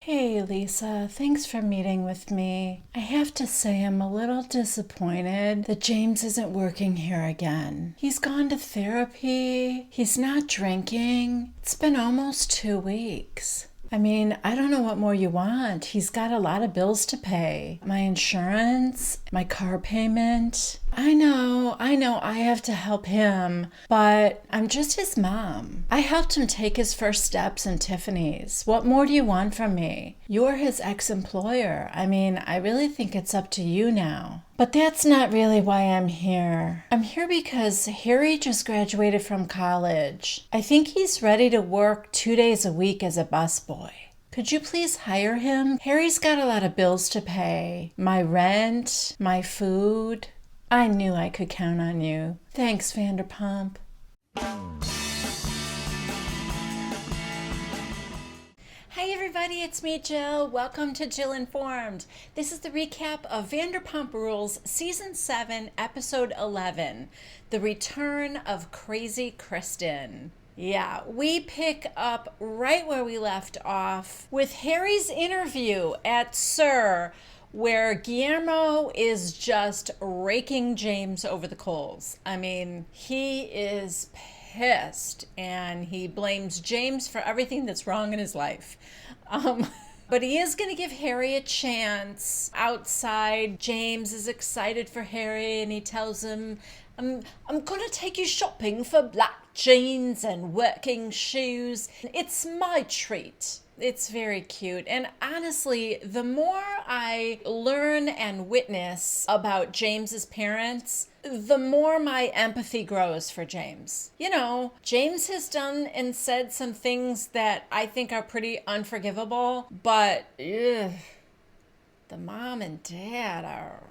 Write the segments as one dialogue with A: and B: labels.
A: Hey Lisa, thanks for meeting with me. I have to say I'm a little disappointed that James isn't working here again. He's gone to therapy, he's not drinking. It's been almost 2 weeks. I don't know what more you want. He's got a lot of bills to pay. My insurance, my car payment. I know, I have to help him, but I'm just his mom. I helped him take his first steps in Tiffany's. What more do you want from me? You're his ex-employer. I really think it's up to you now. But that's not really why I'm here. I'm here because Harry just graduated from college. I think he's ready to work 2 days a week as a busboy. Could you please hire him? Harry's got a lot of bills to pay. My rent, my food. I knew I could count on you. Thanks, Vanderpump. Hi everybody, it's me, Jill. Welcome to Jill Informed. This is the recap of Vanderpump Rules Season 7, Episode 11, The Return of Crazy Kristen. Yeah, we pick up right where we left off with Harry's interview at SUR, where Guillermo is just raking James over the coals. He is pissed and he blames James for everything that's wrong in his life. But he is going to give Harry a chance. Outside, James is excited for Harry and he tells him, I'm going to take you shopping for black jeans and working shoes. It's my treat. It's very cute. And honestly, the more I learn and witness about James's parents, the more my empathy grows for James. James has done and said some things that I think are pretty unforgivable, but the mom and dad are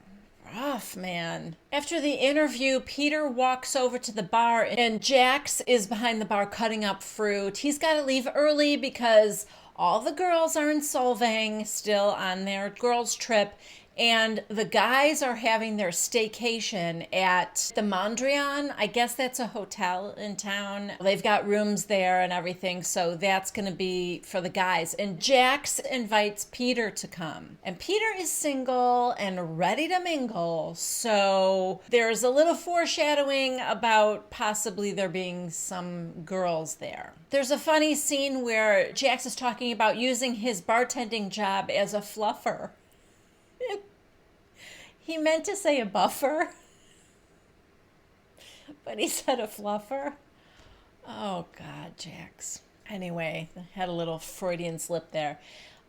A: rough, man. After the interview, Peter walks over to the bar and Jax is behind the bar cutting up fruit. He's got to leave early because all the girls are in Solvang, still on their girls' trip, and the guys are having their staycation at the Mandrake. I guess that's a hotel in town. They've got rooms there and everything, so that's going to be for the guys. And Jax invites Peter to come. And Peter is single and ready to mingle, so there's a little foreshadowing about possibly there being some girls there. There's a funny scene where Jax is talking about using his bartending job as a fluffer. He meant to say a buffer, but he said a fluffer. Oh, God, Jax. Anyway, I had a little Freudian slip there.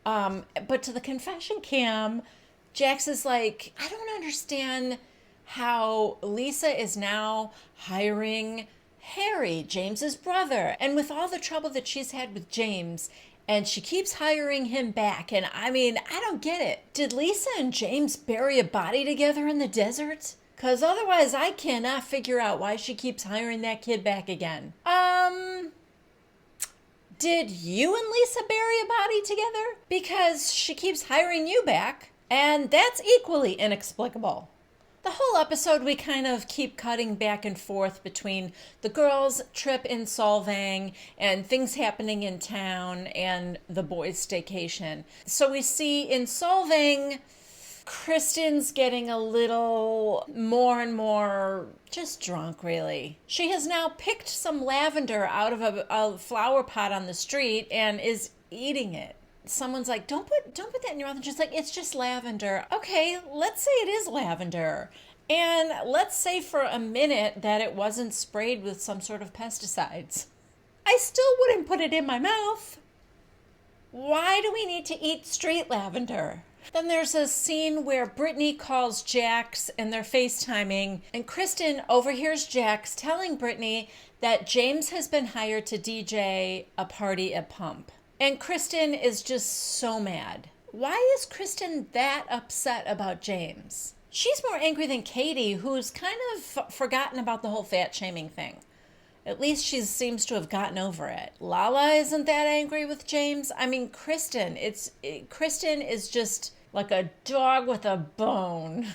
A: But to the confession cam, Jax is like, I don't understand how Lisa is now hiring Harry, James's brother. And with all the trouble that she's had with James, and she keeps hiring him back. And I don't get it. Did Lisa and James bury a body together in the desert? Because otherwise I cannot figure out why she keeps hiring that kid back again. Did you and Lisa bury a body together? Because she keeps hiring you back. And that's equally inexplicable. The whole episode, we kind of keep cutting back and forth between the girls' trip in Solvang and things happening in town and the boys' staycation. So we see in Solvang, Kristen's getting a little more and more just drunk, really. She has now picked some lavender out of a flower pot on the street and is eating it. Someone's like, don't put that in your mouth. And she's like, it's just lavender. Okay, let's say it is lavender. And let's say for a minute that it wasn't sprayed with some sort of pesticides. I still wouldn't put it in my mouth. Why do we need to eat street lavender? Then there's a scene where Brittany calls Jax and they're FaceTiming. And Kristen overhears Jax telling Brittany that James has been hired to DJ a party at Pump. And Kristen is just so mad. Why is Kristen that upset about James? She's more angry than Katie, who's kind of forgotten about the whole fat shaming thing. At least she seems to have gotten over it. Lala isn't that angry with James. Kristen is just like a dog with a bone.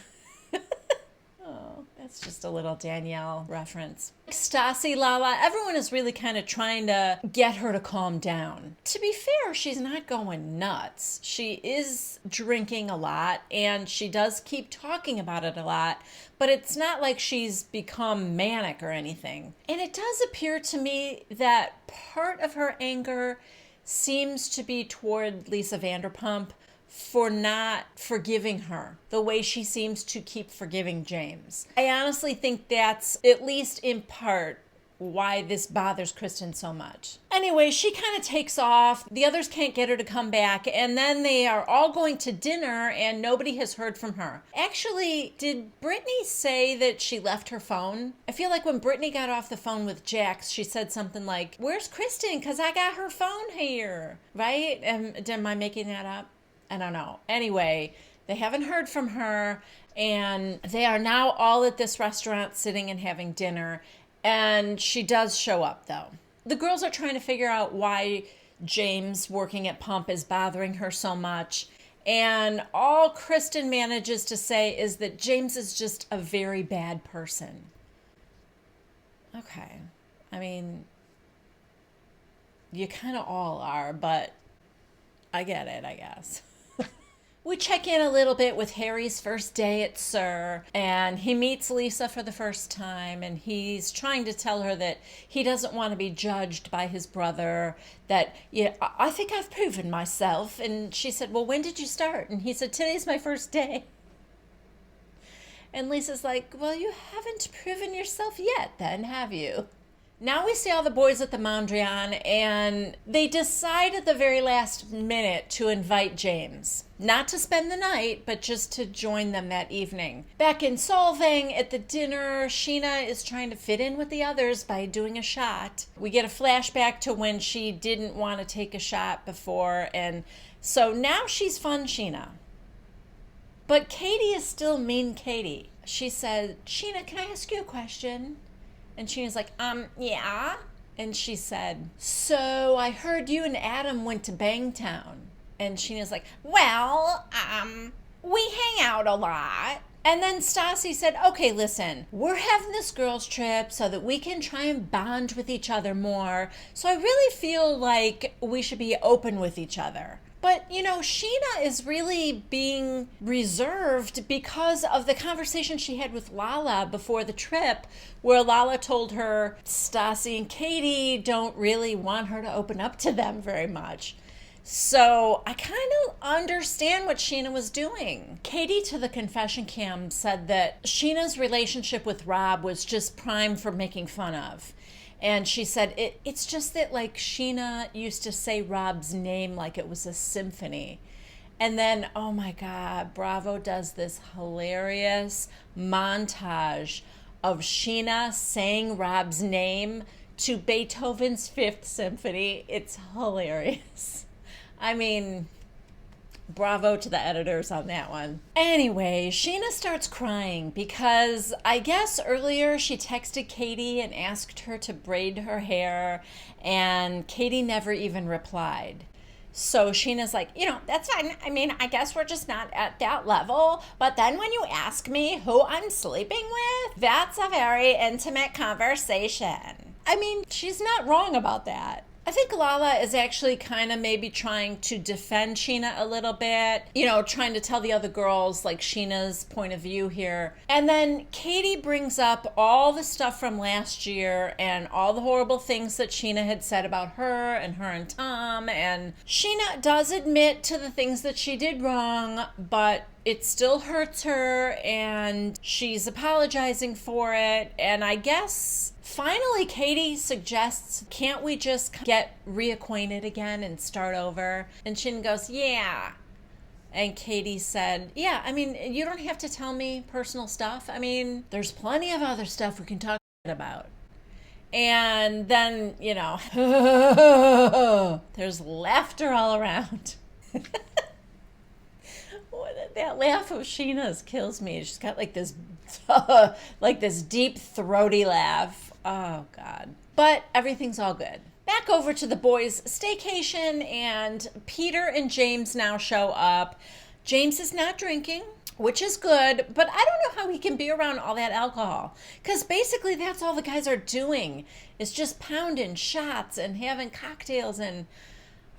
A: Oh, That's just a little Danielle reference. Stassi, Lala, everyone is really kind of trying to get her to calm down. To be fair, she's not going nuts. She is drinking a lot, and she does keep talking about it a lot, but it's not like she's become manic or anything. And it does appear to me that part of her anger seems to be toward Lisa Vanderpump for not forgiving her the way she seems to keep forgiving James. I honestly think that's, at least in part, why this bothers Kristen so much. Anyway, she kind of takes off. The others can't get her to come back, and then they are all going to dinner, and nobody has heard from her. Actually, did Brittany say that she left her phone? I feel like when Brittany got off the phone with Jax, she said something like, "Where's Kristen? Because I got her phone here." Right? Am I making that up? I don't know. Anyway, they haven't heard from her, and they are now all at this restaurant sitting and having dinner, and she does show up, though. The girls are trying to figure out why James working at Pump is bothering her so much, and all Kristen manages to say is that James is just a very bad person. Okay. I mean, you kind of all are, but I get it, I guess. We check in a little bit with Harry's first day at SUR, and he meets Lisa for the first time, and he's trying to tell her that he doesn't want to be judged by his brother, that, yeah, I think I've proven myself. And she said, "Well, when did you start?" And he said, "Today's my first day." And Lisa's like, "Well, you haven't proven yourself yet then, have you?" Now we see all the boys at the Mandrake, and they decide at the very last minute to invite James. Not to spend the night, but just to join them that evening. Back in Solvang at the dinner, Scheana is trying to fit in with the others by doing a shot. We get a flashback to when she didn't want to take a shot before, and so now she's fun Scheana. But Katie is still mean Katie. She said, "Scheana, can I ask you a question?" And Sheena's like, yeah. And she said, "So I heard you and Adam went to Bangtown." And Sheena's like, "Well, we hang out a lot." And then Stassi said, "Okay, listen, we're having this girls' trip so that we can try and bond with each other more. So I really feel like we should be open with each other." But, you know, Scheana is really being reserved because of the conversation she had with Lala before the trip, where Lala told her Stassi and Katie don't really want her to open up to them very much. So I kind of understand what Scheana was doing. Katie to the confession cam said that Sheena's relationship with Rob was just prime for making fun of. And she said, it's just that, like, Scheana used to say Rob's name like it was a symphony. And then, oh my God, Bravo does this hilarious montage of Scheana saying Rob's name to Beethoven's Fifth Symphony. It's hilarious. I mean, bravo to the editors on that one. Anyway, Scheana starts crying because I guess earlier she texted Katie and asked her to braid her hair, and Katie never even replied. So Sheena's like, "That's fine. I mean, I guess we're just not at that level. But then when you ask me who I'm sleeping with, that's a very intimate conversation." I mean, she's not wrong about that. I think Lala is actually kind of maybe trying to defend Scheana a little bit, trying to tell the other girls like Sheena's point of view here. And then Katie brings up all the stuff from last year and all the horrible things that Scheana had said about her and Tom. And Scheana does admit to the things that she did wrong, but it still hurts her, and she's apologizing for it. And I guess finally Katie suggests, can't we just get reacquainted again and start over? And Shin goes, yeah. And Katie said, yeah, I mean, you don't have to tell me personal stuff. I mean, there's plenty of other stuff we can talk about. And then, there's laughter all around. That laugh of Sheena's kills me. She's got like this deep throaty laugh. Oh God. But everything's all good. Back over to the boys' staycation, and Peter and James now show up. James is not drinking, which is good, but I don't know how he can be around all that alcohol. Because basically that's all the guys are doing is just pounding shots and having cocktails, and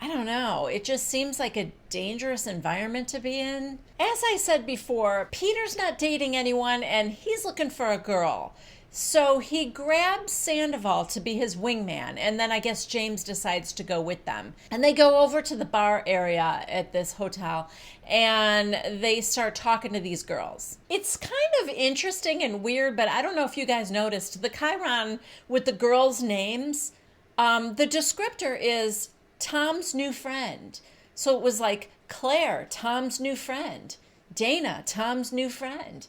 A: I don't know. It just seems like a dangerous environment to be in. As I said before, Peter's not dating anyone and he's looking for a girl. So he grabs Sandoval to be his wingman, and then I guess James decides to go with them. And they go over to the bar area at this hotel, and they start talking to these girls. It's kind of interesting and weird, but I don't know if you guys noticed, the chyron with the girls' names, the descriptor is Tom's new friend. So it was like Claire, Tom's new friend. Dana, Tom's new friend.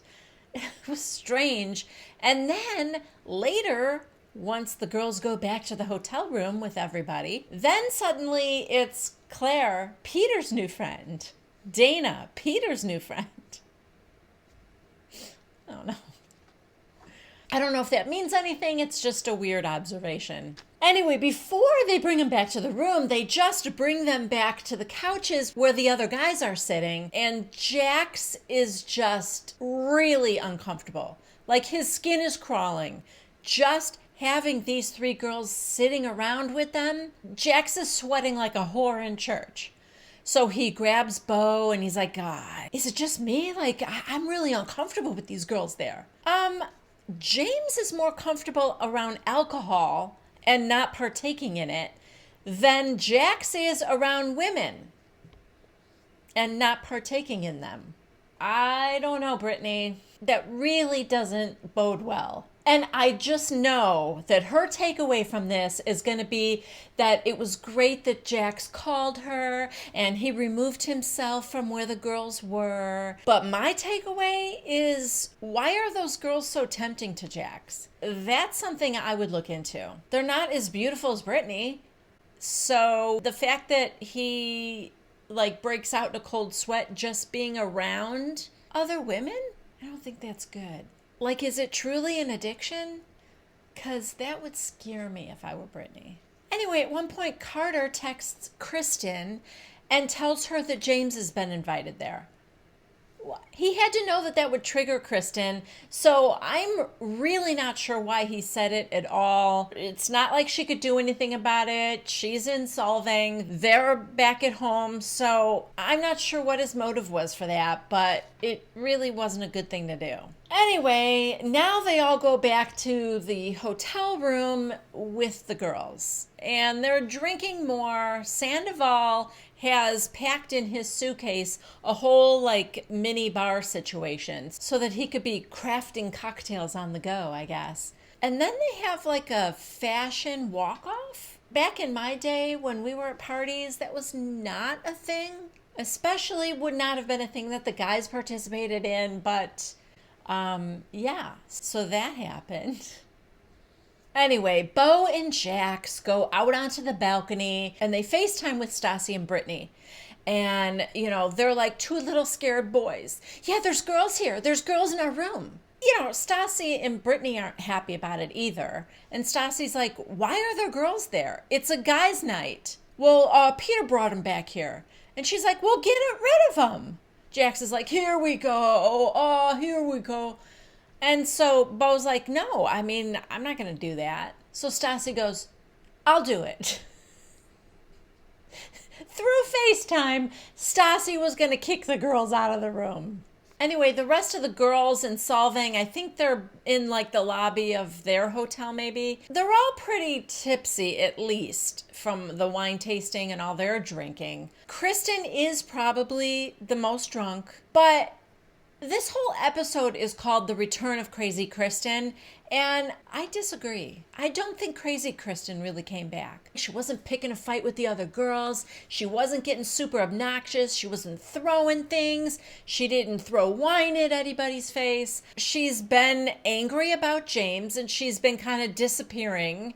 A: It was strange. And then later, once the girls go back to the hotel room with everybody, then suddenly it's Claire, Peter's new friend. Dana, Peter's new friend. I don't know. I don't know if that means anything. It's just a weird observation. Anyway, before they bring them back to the room, they just bring them back to the couches where the other guys are sitting. And Jax is just really uncomfortable. Like his skin is crawling. Just having these three girls sitting around with them, Jax is sweating like a whore in church. So he grabs Bo and he's like, God, is it just me? Like, I'm really uncomfortable with these girls there. James is more comfortable around alcohol and not partaking in it than Jax is around women and not partaking in them. I don't know, Brittany. That really doesn't bode well. And I just know that her takeaway from this is going to be that it was great that Jax called her and he removed himself from where the girls were. But my takeaway is, why are those girls so tempting to Jax? That's something I would look into. They're not as beautiful as Brittany. So the fact that he breaks out in a cold sweat just being around other women, I don't think that's good. Is it truly an addiction? Because that would scare me if I were Brittany. Anyway, at one point, Carter texts Kristen and tells her that James has been invited there. He had to know that that would trigger Kristen, so I'm really not sure why he said it at all. It's not like she could do anything about it. She's in Solvang. They're back at home, so I'm not sure what his motive was for that, but it really wasn't a good thing to do. Anyway, now they all go back to the hotel room with the girls, and they're drinking more. Sandoval has packed in his suitcase a whole mini bar situation so that he could be crafting cocktails on the go, I guess. And then they have a fashion walk-off. Back in my day when we were at parties, that was not a thing. Especially would not have been a thing that the guys participated in, but yeah, so that happened. Anyway, Bo and Jax go out onto the balcony and they FaceTime with Stassi and Brittany. And, they're like two little scared boys. Yeah, there's girls here. There's girls in our room. Stassi and Brittany aren't happy about it either. And Stassi's like, why are there girls there? It's a guy's night. Well, Peter brought him back here. And she's like, well, get rid of him. Jax is like, here we go. Oh, here we go. And so Bo's like, no, I'm not going to do that. So Stassi goes, I'll do it. Through FaceTime, Stassi was going to kick the girls out of the room. Anyway, the rest of the girls in Solvang, I think they're in the lobby of their hotel maybe. They're all pretty tipsy, at least, from the wine tasting and all their drinking. Kristen is probably the most drunk, but this whole episode is called The Return of Crazy Kristen, and I disagree. I don't think Crazy Kristen really came back. She wasn't picking a fight with the other girls. She wasn't getting super obnoxious. She wasn't throwing things. She didn't throw wine at anybody's face. She's been angry about James, and she's been kind of disappearing.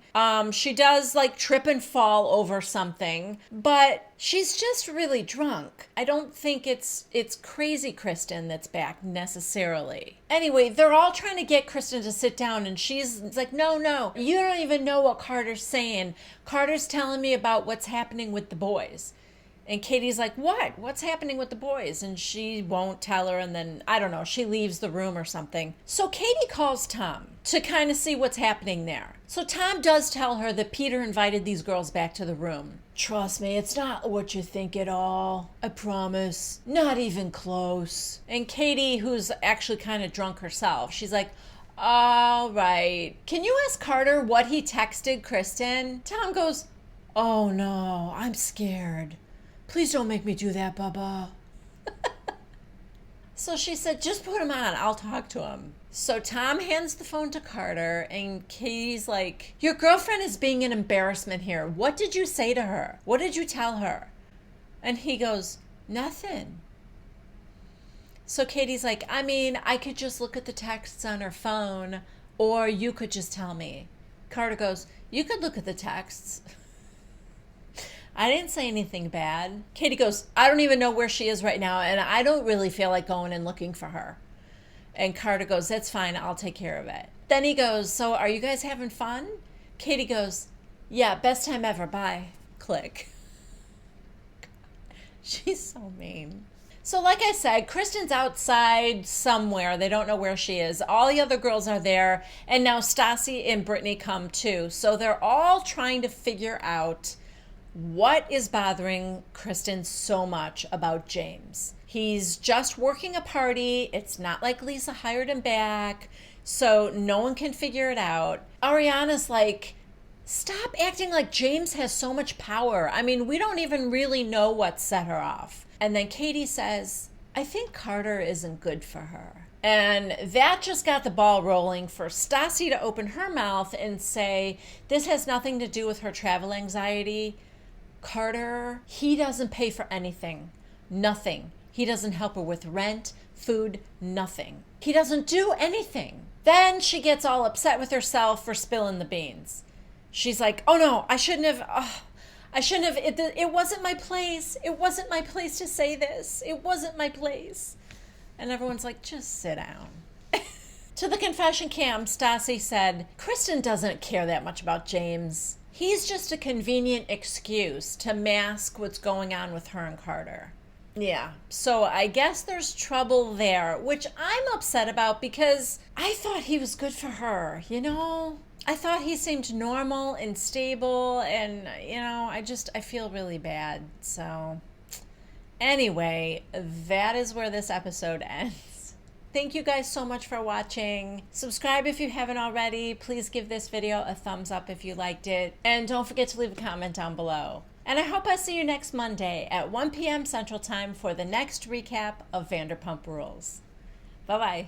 A: She does trip and fall over something, but she's just really drunk. I don't think it's Crazy Kristen that's back necessarily. Anyway, they're all trying to get Kristen to sit down, and she's like, no, you don't even know what Carter's saying. Carter's telling me about what's happening with the boys. And Katie's like, what? What's happening with the boys? And she won't tell her. And then, I don't know, she leaves the room or something. So Katie calls Tom to kind of see what's happening there. So Tom does tell her that Peter invited these girls back to the room. Trust me, it's not what you think at all. I promise. Not even close. And Katie, who's actually kind of drunk herself, she's like, all right. Can you ask Carter what he texted Kristen? Tom goes, oh no, I'm scared. Please don't make me do that, Bubba. So she said, just put him on. I'll talk to him. So Tom hands the phone to Carter, and Katie's like, your girlfriend is being an embarrassment here. What did you say to her? What did you tell her? And he goes, nothing. So Katie's like, I mean, I could just look at the texts on her phone, or you could just tell me. Carter goes, you could look at the texts. I didn't say anything bad. Katie goes, I don't even know where she is right now, and I don't really feel like going and looking for her. And Carter goes, that's fine, I'll take care of it. Then he goes, so are you guys having fun? Katie goes, yeah, best time ever, bye. Click. She's so mean. So like I said, Kristen's outside somewhere. They don't know where she is. All the other girls are there, and now Stassi and Brittany come too. So they're all trying to figure out what is bothering Kristen so much about James. He's just working a party. It's not like Lisa hired him back, so no one can figure it out. Ariana's like, stop acting like James has so much power. I mean, we don't even really know what set her off. And then Katie says, I think Carter isn't good for her. And that just got the ball rolling for Stassi to open her mouth and say, this has nothing to do with her travel anxiety. Carter, he doesn't pay for anything. Nothing. He doesn't help her with rent, food, nothing. He doesn't do anything. Then she gets all upset with herself for spilling the beans. She's like, oh no, I shouldn't have, it wasn't my place. It wasn't my place to say this. It wasn't my place. And everyone's like, just sit down. To the confession cam, Stassi said, Kristen doesn't care that much about James. He's just a convenient excuse to mask what's going on with her and Carter. Yeah, so I guess there's trouble there, which I'm upset about because I thought he was good for her, you know? I thought he seemed normal and stable, and, you know, I feel really bad. So anyway, that is where this episode ends. Thank you guys so much for watching. Subscribe if you haven't already. Please give this video a thumbs up if you liked it. And don't forget to leave a comment down below. And I hope I see you next Monday at 1 p.m. Central Time for the next recap of Vanderpump Rules. Bye-bye.